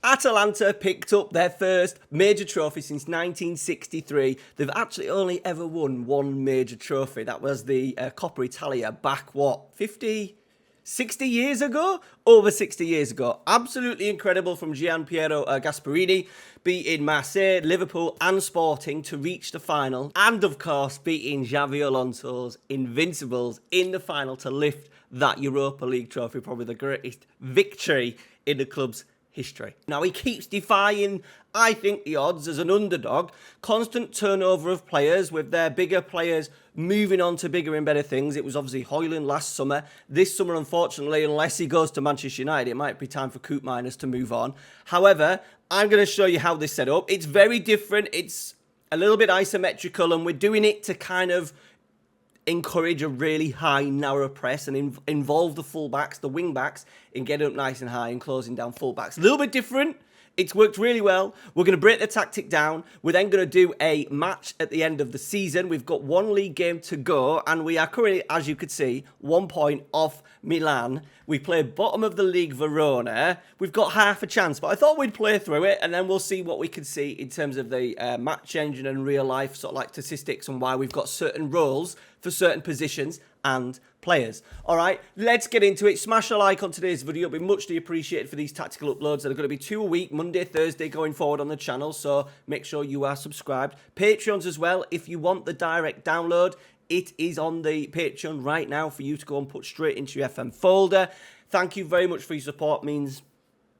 Atalanta picked up their first major trophy since 1963. They've actually only ever won one major trophy. That was the Coppa Italia back, 60 years ago? Over 60 years ago. Absolutely incredible from Gianpiero Gasparini, beating Marseille, Liverpool and Sporting to reach the final. And of course, beating Xavi Alonso's Invincibles in the final to lift that Europa League trophy. Probably the greatest victory in the club's history. Now, he keeps defying, I think, the odds as an underdog. Constant turnover of players, with their bigger players moving on to bigger and better things. It was obviously Højlund last summer. This summer, unfortunately, unless he goes to Manchester United, it might be time for Koopmeiners to move on. However, I'm going to show you how this set up. It's very different. It's a little bit isometrical, and we're doing it to kind of encourage a really high, narrow press and involve the fullbacks, the wing-backs, in getting up nice and high and closing down fullbacks. A little bit different. It's worked really well. We're going to break the tactic down. We're then going to do a match at the end of the season. We've got one league game to go, and we are currently, as you could see, 1 point off Milan. We play bottom of the league, Verona. We've got half a chance, but I thought we'd play through it, and then we'll see what we can see in terms of the match engine and real life, sort of like statistics, and why we've got certain roles for certain positions and players. All right, let's get into it. Smash a like on today's video. It'll be muchly appreciated for these tactical uploads that are going to be 2 a week, Monday, Thursday, going forward on the channel. So make sure you are subscribed. Patreons as well. If you want the direct download, it is on the Patreon right now for you to go and put straight into your FM folder. Thank you very much for your support. It means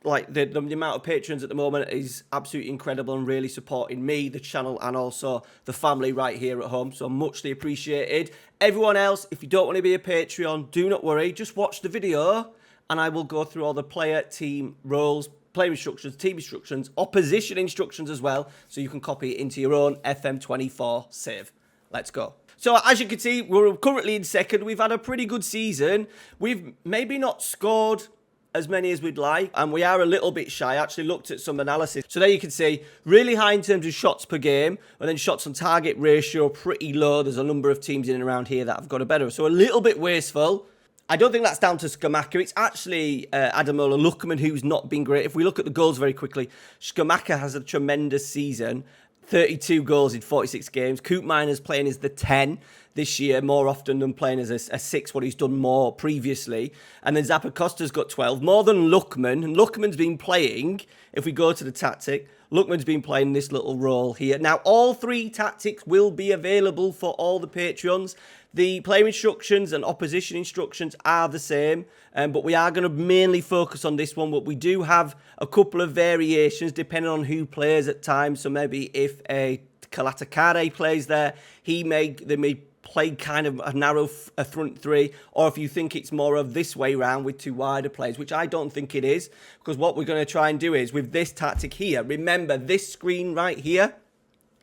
like the amount of patrons at the moment is absolutely incredible and really supporting me, the channel, and also the family right here at home. So muchly appreciated. Everyone else, if you don't want to be a Patreon, do not worry. Just watch the video and I will go through all the player, team, roles, player instructions, team instructions, opposition instructions as well, so you can copy it into your own FM24 save. Let's go. So as you can see, we're currently in second. We've had a pretty good season. We've maybe not scored as many as we'd like, and we are a little bit shy. I actually looked at some analysis. So there you can see, really high in terms of shots per game, and then shots on target ratio, pretty low. There's a number of teams in and around here that have got a better. So a little bit wasteful. I don't think that's down to Scamacca. It's actually Ademola Lookman who's not been great. If we look at the goals very quickly, Scamacca has a tremendous season. 32 goals in 46 games. Koopmeiners playing as the 10 this year, more often than playing as a 6, what he's done more previously. And then Zappacosta's got 12, more than Lookman. And Lookman's been playing, if we go to the tactic, Lookman's been playing this little role here. Now, all 3 tactics will be available for all the Patreons. The player instructions and opposition instructions are the same, but we are going to mainly focus on this one. But we do have a couple of variations depending on who plays at times. So maybe if a Kalatakare plays there, they may play kind of a narrow front 3, or if you think it's more of this way round with 2 wider players, which I don't think it is, because what we're going to try and do is with this tactic here, remember this screen right here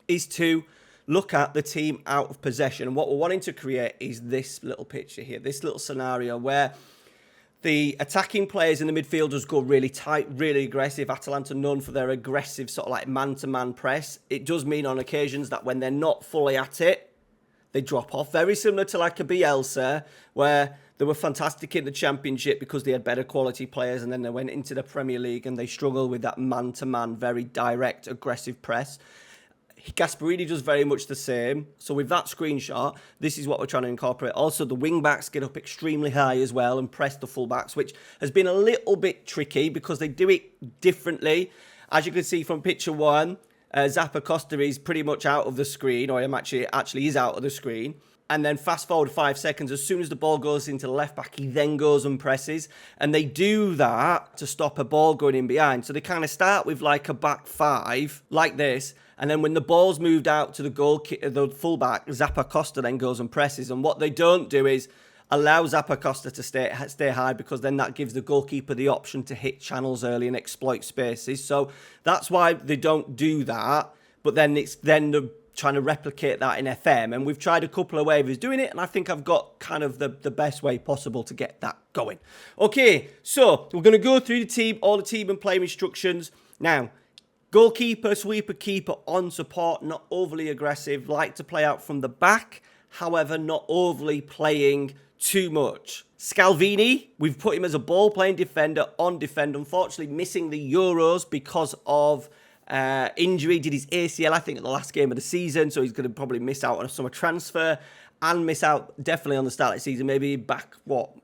is to look at the team out of possession. And what we're wanting to create is this little picture here, this little scenario where the attacking players and the midfielders go really tight, really aggressive. Atalanta known for their aggressive sort of like man-to-man press. It does mean on occasions that when they're not fully at it, they drop off. Very similar to like a Bielsa, where they were fantastic in the Championship because they had better quality players, and then they went into the Premier League and they struggled with that man-to-man, very direct, aggressive press. Gasparini does very much the same. So with that screenshot, this is what we're trying to incorporate. Also, the wing-backs get up extremely high as well and press the full-backs, which has been a little bit tricky because they do it differently. As you can see from picture 1, Zappacosta is pretty much out of the screen, or actually is out of the screen. And then fast forward 5 seconds, as soon as the ball goes into the left back, he then goes and presses. And they do that to stop a ball going in behind. So they kind of start with like a back 5, like this. And then when the ball's moved out to the fullback, Zappacosta then goes and presses. And what they don't do is allow Zappacosta to stay high, because then that gives the goalkeeper the option to hit channels early and exploit spaces. So that's why they don't do that. But then they're trying to replicate that in FM. And we've tried a couple of ways of doing it, and I think I've got kind of the best way possible to get that going. Okay, so we're going to go through the team, all the team and player instructions. Now, goalkeeper, sweeper, keeper on support, not overly aggressive, like to play out from the back, however, not overly playing too much. Scalvini, we've put him as a ball-playing defender on defend. Unfortunately, missing the Euros because of injury. Did his ACL, I think, at the last game of the season. So he's going to probably miss out on a summer transfer and miss out definitely on the start of the season. Maybe back,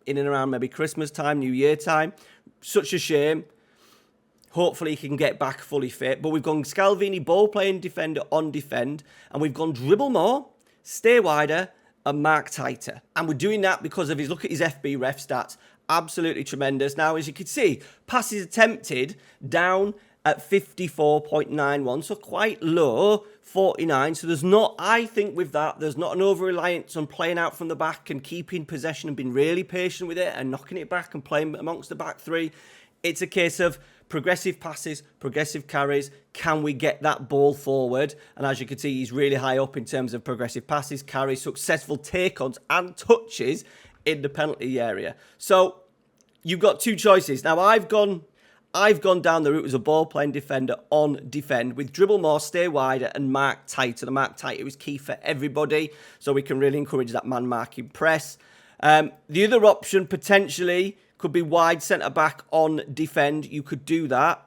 in and around maybe Christmas time, New Year time. Such a shame. Hopefully he can get back fully fit. But we've gone Scalvini, ball-playing defender on defend. And we've gone dribble more, stay wider, and mark tighter. And we're doing that because of look at his Fbref stats. Absolutely tremendous. Now, as you can see, passes attempted down at 54.91. So quite low, 49. So I think with that, there's not an over-reliance on playing out from the back and keeping possession and being really patient with it and knocking it back and playing amongst the back three. It's a case of progressive passes, progressive carries. Can we get that ball forward? And as you can see, he's really high up in terms of progressive passes, carries, successful take-ons and touches in the penalty area. So you've got two choices. Now I've gone down the route as a ball-playing defender on defend with dribble more, stay wider and mark tighter. The mark tighter is key for everybody, so we can really encourage that man-marking press. The other option potentially could be wide centre-back on defend. You could do that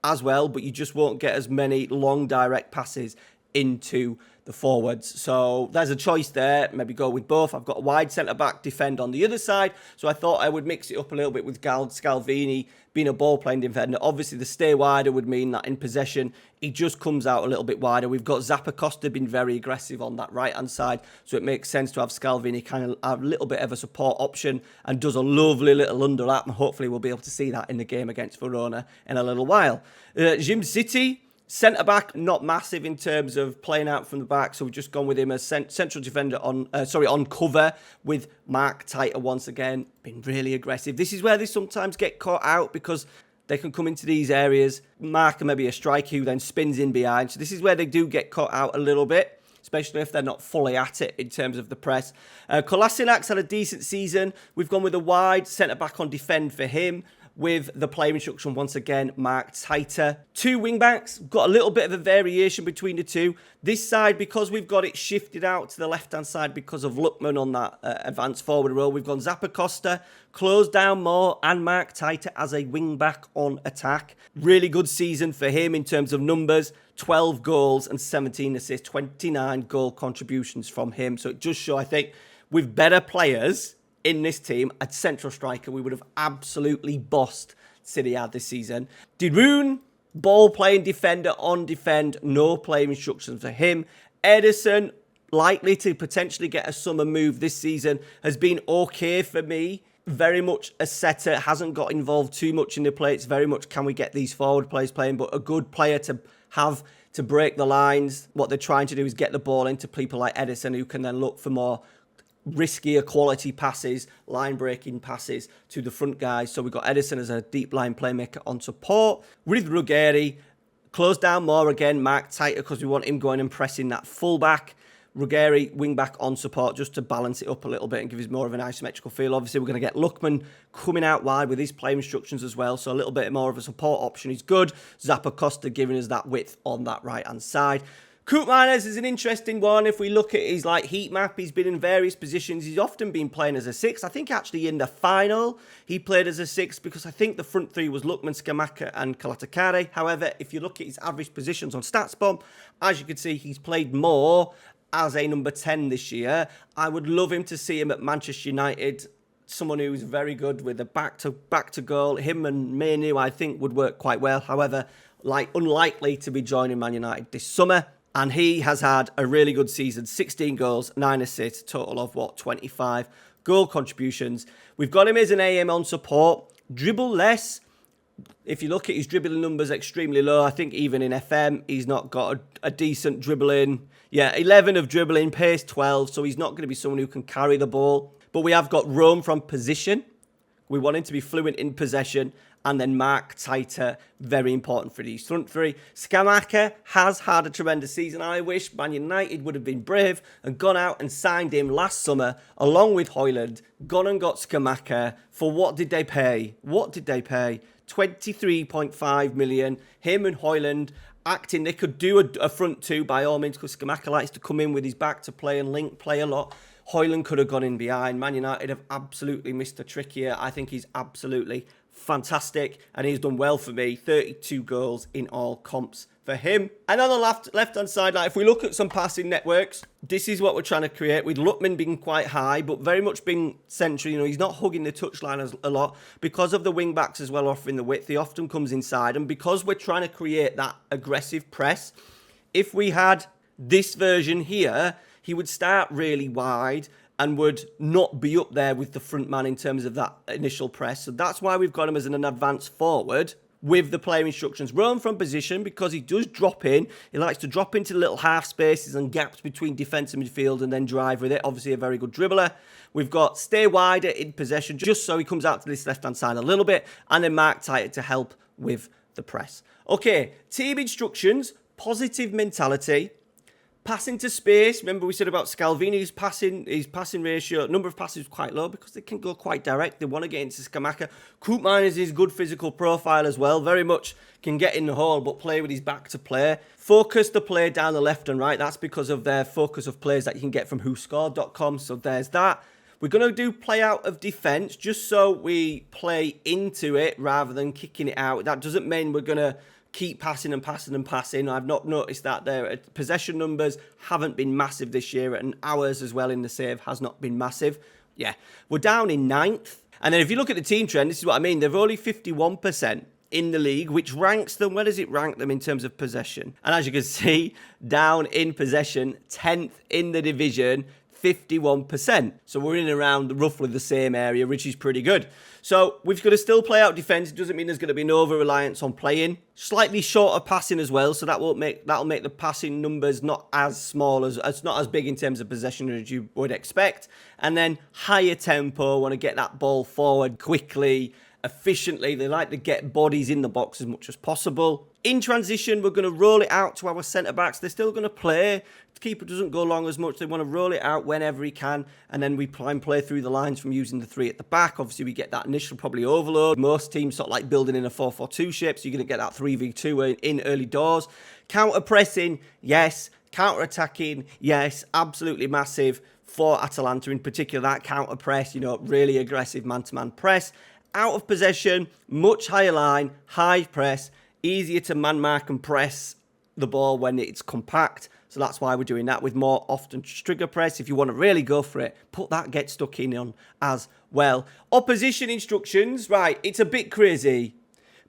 as well, but you just won't get as many long direct passes into the forwards. So there's a choice there. Maybe go with both. I've got a wide centre-back defend on the other side, so I thought I would mix it up a little bit with Scalvini being a ball-playing defender. Obviously, the stay wider would mean that in possession, he just comes out a little bit wider. We've got Zappacosta being very aggressive on that right-hand side, so it makes sense to have Scalvini kind of have a little bit of a support option and does a lovely little underlap, and hopefully we'll be able to see that in the game against Verona in a little while. Jim City, centre-back, not massive in terms of playing out from the back, so we've just gone with him as central defender on cover with Mark Tighter once again. Been really aggressive. This is where they sometimes get caught out because they can come into these areas, mark maybe a striker who then spins in behind. So this is where they do get caught out a little bit, especially if they're not fully at it in terms of the press. Kolasinak's had a decent season. We've gone with a wide centre-back on defend for him, with the player instruction once again marked tighter. Two wing-backs, got a little bit of a variation between the two. This side, because we've got it shifted out to the left-hand side because of Lookman on that advanced forward row, we've gone Zappacosta, closed down more and marked tighter as a wing-back on attack. Really good season for him in terms of numbers. 12 goals and 17 assists, 29 goal contributions from him. So it does show, I think, with better players in this team, a central striker, we would have absolutely bossed City out this season. Dirun, ball-playing defender on defend, no player instructions for him. Edison, likely to potentially get a summer move this season, has been okay for me. Very much a setter, hasn't got involved too much in the play. It's very much, can we get these forward players playing, but a good player to have to break the lines. What they're trying to do is get the ball into people like Edison, who can then look for more riskier quality passes, line-breaking passes to the front guys. So we've got Edison as a deep line playmaker on support. With Ruggeri, close down more again, mark tighter because we want him going and pressing that full-back. Ruggeri, wing-back on support, just to balance it up a little bit and give us more of an isometrical feel. Obviously, we're going to get Lookman coming out wide with his play instructions as well, so a little bit more of a support option is good. Zappacosta giving us that width on that right-hand side. Koopmeiners is an interesting one. If we look at his heat map, he's been in various positions. He's often been playing as a 6. I think actually in the final, he played as a 6 because I think the front three was Lookman, Scamacca and Kalatakare. However, if you look at his average positions on Statsbomb, as you can see, he's played more as a number 10 this year. I would love him to see him at Manchester United. Someone who's very good with a back to goal. Him and Mainu, I think, would work quite well. However, unlikely to be joining Man United this summer. And he has had a really good season. 16 goals, 9 assists, total of 25 goal contributions. We've got him as an AM on support. Dribble less. If you look at his dribbling numbers, extremely low. I think even in FM, he's not got a decent dribbling. Yeah, 11 of dribbling, pace 12. So he's not going to be someone who can carry the ball. But we have got roam from position. We want him to be fluent in possession. And then mark tighter, very important for these front three. Scamacca has had a tremendous season. I wish Man United would have been brave and gone out and signed him last summer, along with Højlund, gone and got Scamacca. For what did they pay? 23.5 million. Him and Højlund acting, they could do a front two by all means, because Scamacca likes to come in with his back to play and link play a lot. Højlund could have gone in behind. Man United have absolutely missed a trick here. I think he's absolutely fantastic, and he's done well for me. 32 goals in all comps for him. And on the left-hand side, like if we look at some passing networks, this is what we're trying to create, with Lutman being quite high, but very much being central. You know, he's not hugging the touchline a lot because of the wing-backs as well offering the width. He often comes inside, and because we're trying to create that aggressive press, if we had this version here, he would start really wide and would not be up there with the front man in terms of that initial press. So that's why we've got him as an advanced forward with the player instructions. Run from position, because he does drop in. He likes to drop into little half spaces and gaps between defence and midfield and then drive with it. Obviously a very good dribbler. We've got stay wider in possession, just so he comes out to this left-hand side a little bit, and then mark tighter to help with the press. Okay, team instructions, positive mentality. Passing to space. Remember we said about Scalvini's passing ratio, number of passes is quite low because they can go quite direct. They want to get into Scamacca. Koopman is his good physical profile as well. Very much can get in the hole but play with his back to play. Focus the play down the left and right. That's because of their focus of plays that you can get from whoscored.com. So there's that. We're going to do play out of defence just so we play into it rather than kicking it out. That doesn't mean we're going to keep passing and passing and passing. I've not noticed that their possession numbers haven't been massive this year, and ours as well in the save has not been massive. Yeah, we're down in 9th. And then if you look at the team trend, this is what I mean. They're only 51% in the league, which ranks them. Where does it rank them in terms of possession? And as you can see, down in possession, 10th in the division, 51%. So we're in around roughly the same area, which is pretty good. So we've got to still play out defence. It doesn't mean there's going to be an over-reliance on playing. Slightly shorter passing as well, so that'll make the passing numbers not as small, as not as big in terms of possession as you would expect. And then higher tempo, want to get that ball forward quickly, efficiently. They like to get bodies in the box as much as possible. In transition, we're going to roll it out to our centre-backs. They're still going to play. The keeper doesn't go long as much. They want to roll it out whenever he can. And then we try and play through the lines from using the 3 at the back. Obviously, we get that initial probably overload. Most teams sort of like building in a 4-4-2 shape. So you're going to get that 3v2 in early doors. Counter-pressing, yes. Counter-attacking, yes. Absolutely massive for Atalanta in particular. That counter-press, you know, really aggressive man-to-man press. Out of possession, much higher line, high press. Easier to man mark and press the ball when it's compact. So that's why we're doing that with more often trigger press. If you want to really go for it, put that get stuck in on as well. Opposition instructions. Right, it's a bit crazy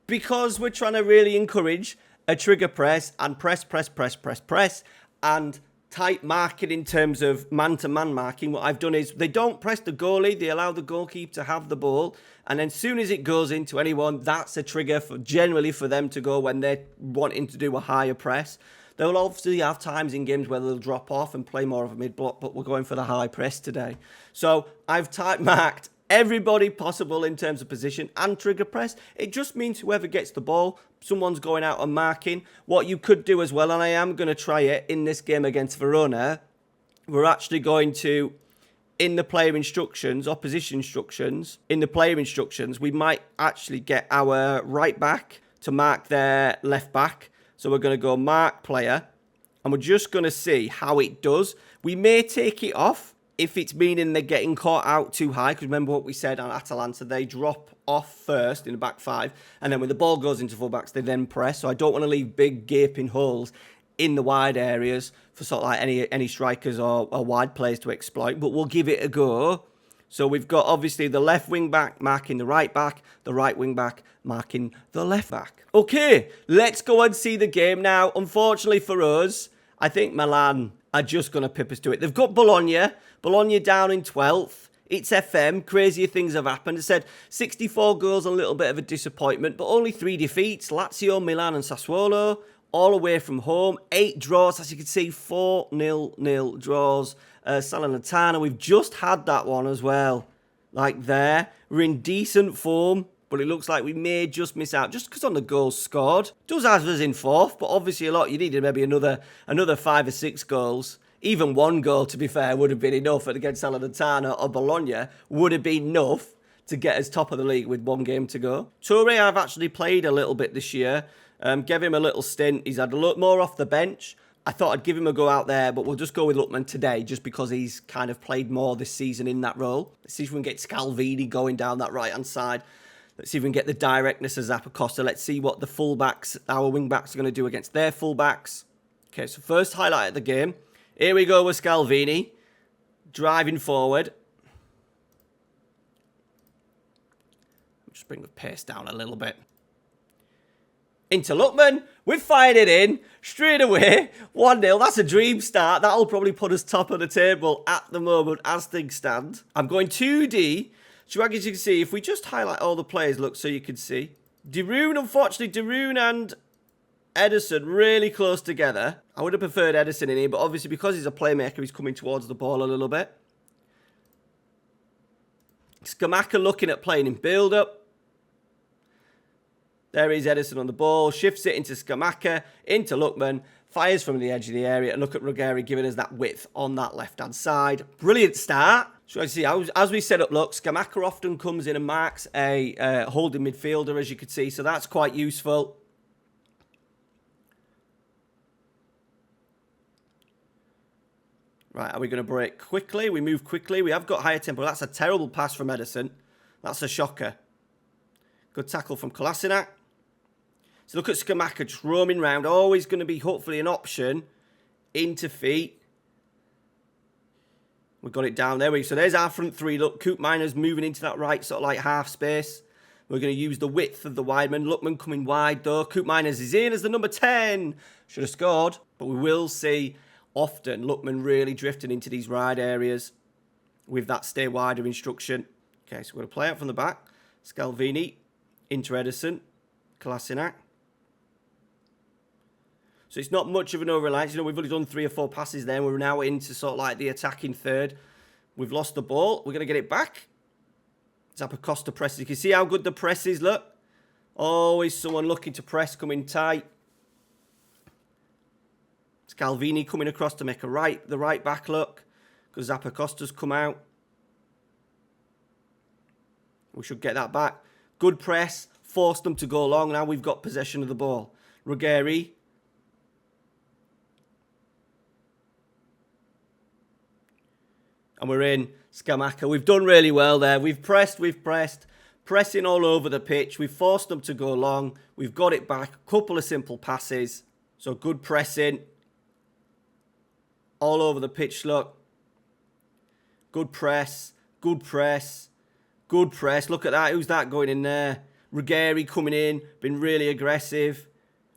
because we're trying to really encourage a trigger press and press, and tight marking in terms of man-to-man marking. What I've done is they don't press the goalie. They allow the goalkeeper to have the ball. And then as soon as it goes into anyone, that's a trigger generally for them to go when they're wanting to do a higher press. They'll obviously have times in games where they'll drop off and play more of a mid-block, but we're going for the high press today. So I've tight marked everybody possible in terms of position and trigger press. It just means whoever gets the ball, someone's going out and marking. What you could do as well, and I am going to try it in this game against Verona, we're actually going to, in the player instructions, opposition instructions, in the player instructions, we might actually get our right back to mark their left back. So we're going to go mark player, and we're just going to see how it does. We may take it off if it's meaning they're getting caught out too high, because remember what we said on Atalanta, they drop off first in the back 5, and then when the ball goes into fullbacks, they then press. So I don't want to leave big gaping holes in the wide areas for sort of like any strikers or wide players to exploit, but we'll give it a go. So we've got obviously the left wing back marking the right wing back marking the left back. Okay, let's go and see the game now. Unfortunately for us, I think Milan are just going to pip us to it. They've got Bologna down in 12th. It's FM. Crazier things have happened. I said 64 goals, a little bit of a disappointment, but only 3 defeats. Lazio, Milan and Sassuolo, all away from home. 8 draws, as you can see, 4-0 draws. Salernitana, we've just had that one as well. Like there. We're in decent form, but it looks like we may just miss out just because on the goals scored. Does have us in 4th, but obviously a lot. You needed maybe another 5 or 6 goals. Even 1 goal, to be fair, would have been enough against Salernitana or Bologna. Would have been enough to get us top of the league with 1 game to go. Toure, I've actually played a little bit this year. Gave him a little stint. He's had a lot more off the bench, I thought I'd give him a go out there, but we'll just go with Lookman today just because he's kind of played more this season in that role. Let's see if we can get Scalvini going down that right-hand side. Let's see if we can get the directness of Zappacosta. Let's see what the fullbacks, our wing-backs, are going to do against their fullbacks. Okay, so first highlight of the game. Here we go with Scalvini. Driving forward. Just bring the pace down a little bit. Into Lookman. We've fired it in straight away. 1-0. That's a dream start. That'll probably put us top of the table at the moment as things stand. I'm going 2D. So as you can see, if we just highlight all the players, look, so you can see. De Roon, unfortunately, De Roon and Ederson really close together. I would have preferred Ederson in here, but obviously because he's a playmaker, he's coming towards the ball a little bit. Scamacca looking at playing in build-up. There is Ederson on the ball. Shifts it into Scamacca, into Lookman. Fires from the edge of the area. And look at Ruggeri giving us that width on that left-hand side. Brilliant start. So as you see, as we set up, look, Scamacca often comes in and marks a holding midfielder, as you can see. So that's quite useful. Right, are we going to break quickly? We move quickly. We have got higher tempo. That's a terrible pass from Ederson. That's a shocker. Good tackle from Kolasinac. So look at Scamacca just roaming round. Always going to be, hopefully, an option into feet. We've got it down there. So there's our front three. Look, Coop Miner's moving into that right sort of like half space. We're going to use the width of the wide man. Lookman coming wide, though. Coop Miners is in as the number 10. Should have scored. But we will see often Lookman really drifting into these wide areas with that stay wider instruction. Okay, so we're going to play out from the back. Scalvini into Ederson. Kolasinac. So it's not much of an over-reliance. You know, we've only done 3 or 4 passes there. We're now into sort of like the attacking third. We've lost the ball. We're going to get it back. Zappacosta presses. You can see how good the press is, look. Always someone looking to press, coming tight. Scalvini coming across to make the right back look. Because Zappacosta's come out. We should get that back. Good press. Forced them to go long. Now we've got possession of the ball. Ruggeri. And we're in. Scamacca. We've done really well there. We've pressed. Pressing all over the pitch. We've forced them to go long. We've got it back. A couple of simple passes. So good pressing. All over the pitch, look. Good press. Good press. Good press. Look at that. Who's that going in there? Ruggeri coming in. Been really aggressive.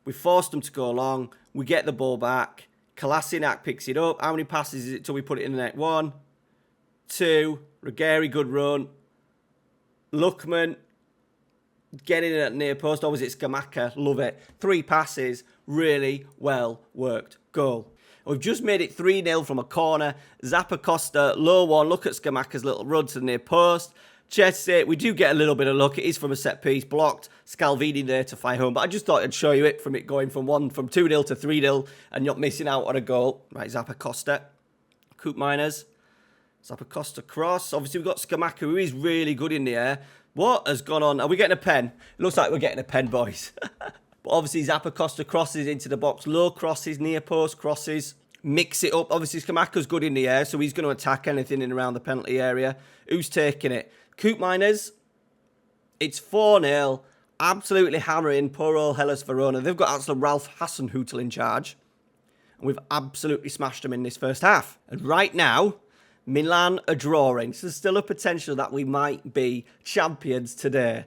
We forced them to go long. We get the ball back. Kolasinac picks it up. How many passes is it till we put it in the net? 1, 2. Ruggeri, good run. Lookman getting it at near post. Or was it Scamacca? Love it. 3 passes. Really well worked. Goal. We've just made it 3-0 from a corner. Zappacosta, low one. Look at Scamacca's little run to the near post. Chest it. We do get a little bit of luck. It is from a set piece. Blocked. Scalvini there to fire home. But I just thought I'd show you it from it going from 2-0 to 3-0 and not missing out on a goal. Right, Zappacosta. Coop Miners. Zappacosta cross. Obviously, we've got Scamacca, who is really good in the air. What has gone on? Are we getting a pen? It looks like we're getting a pen, boys. But obviously, Zappacosta crosses into the box. Low crosses, near post crosses. Mix it up. Obviously, Scamacca's good in the air, so he's going to attack anything in around the penalty area. Who's taking it? Coop Miners. It's 4-0. Absolutely hammering poor old Hellas Verona. They've got actually Ralph Hasenhüttl in charge. And we've absolutely smashed them in this first half. And right now, Milan are drawing. So there's still a potential that we might be champions today.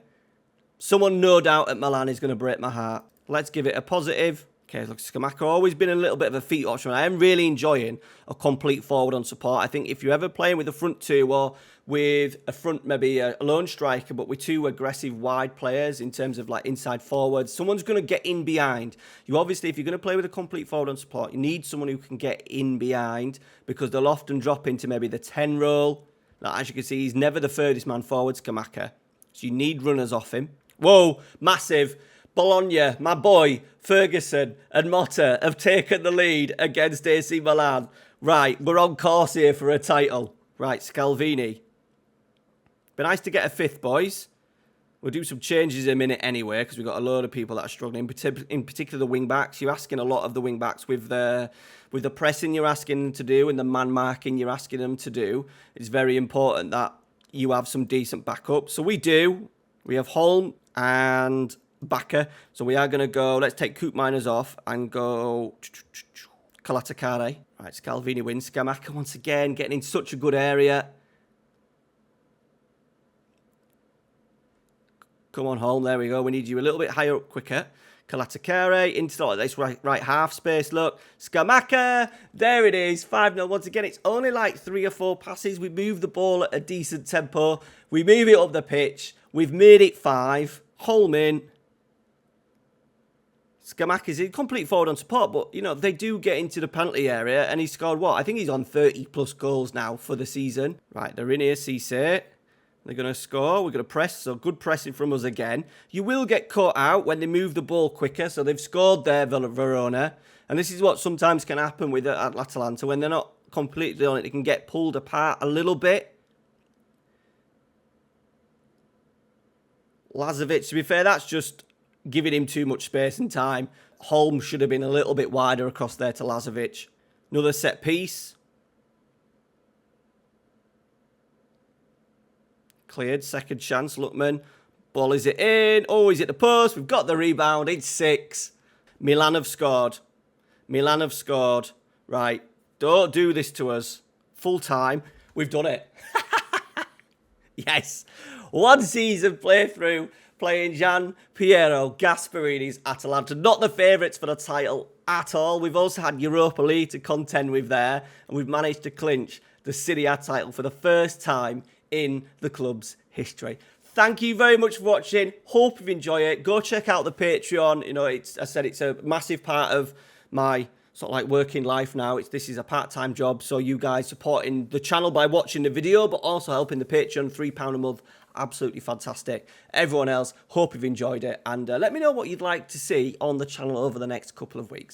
Someone, no doubt, at Milan is going to break my heart. Let's give it a positive. Okay, look, Scamacca always been a little bit of a feet option. I am really enjoying a complete forward on support. I think if you're ever playing with a front 2 or with a front, maybe a lone striker, but with 2 aggressive wide players in terms of like inside forwards, someone's going to get in behind. You obviously, if you're going to play with a complete forward on support, you need someone who can get in behind because they'll often drop into maybe the 10 role. Now, as you can see, he's never the furthest man forward, Scamacca. So you need runners off him. Whoa, massive. Bologna, my boy, Ferguson and Motta have taken the lead against AC Milan. Right, we're on course here for a title. Right, Scalvini. Be nice to get a 5th, boys. We'll do some changes in a minute anyway, because we've got a load of people that are struggling, in particular the wing-backs. You're asking a lot of the wing-backs with the pressing you're asking them to do and the man-marking you're asking them to do. It's very important that you have some decent backup. So we do. We have Holm and Bakker. So we are going to go, let's take Coop Miners off and go Kalatakare. Right, Scalvini wins. Scamacca once again, getting in such a good area. Come on, Holm. There we go. We need you a little bit higher up quicker. Kalatakare into like this right half space. Look. Scamacca. There it is. 5-0. Once again, it's only like 3 or 4 passes. We move the ball at a decent tempo. We move it up the pitch. We've made it 5. Holm in. Scamacca's in. Complete forward on support. But, you know, they do get into the penalty area. And he scored what? I think he's on 30+ goals now for the season. Right, they're in here. Cisse. They're going to score. We're going to press. So good pressing from us again. You will get caught out when they move the ball quicker. So they've scored there, Verona. And this is what sometimes can happen with Atalanta. When they're not completely on it, they can get pulled apart a little bit. Lazovic, to be fair, that's just giving him too much space and time. Holm should have been a little bit wider across there to Lazovic. Another set piece. Cleared, second chance, Lookman. Ball is it in. Oh, he's at the post. We've got the rebound. It's 6. Milan have scored. Milan have scored. Right. Don't do this to us. Full time. We've done it. Yes. 1 season playthrough playing Gian Piero Gasparini's Atalanta. Not the favourites for the title at all. We've also had Europa League to contend with there. And we've managed to clinch the Serie A title for the first time in the club's history. Thank you very much for watching. Hope you enjoy it. Go check out the Patreon. You know, I said it's a massive part of my sort of like working life now. This is a part-time job. So you guys supporting the channel by watching the video, but also helping the Patreon, £3 a month. Absolutely fantastic. Everyone else, hope you've enjoyed it. And let me know what you'd like to see on the channel over the next couple of weeks.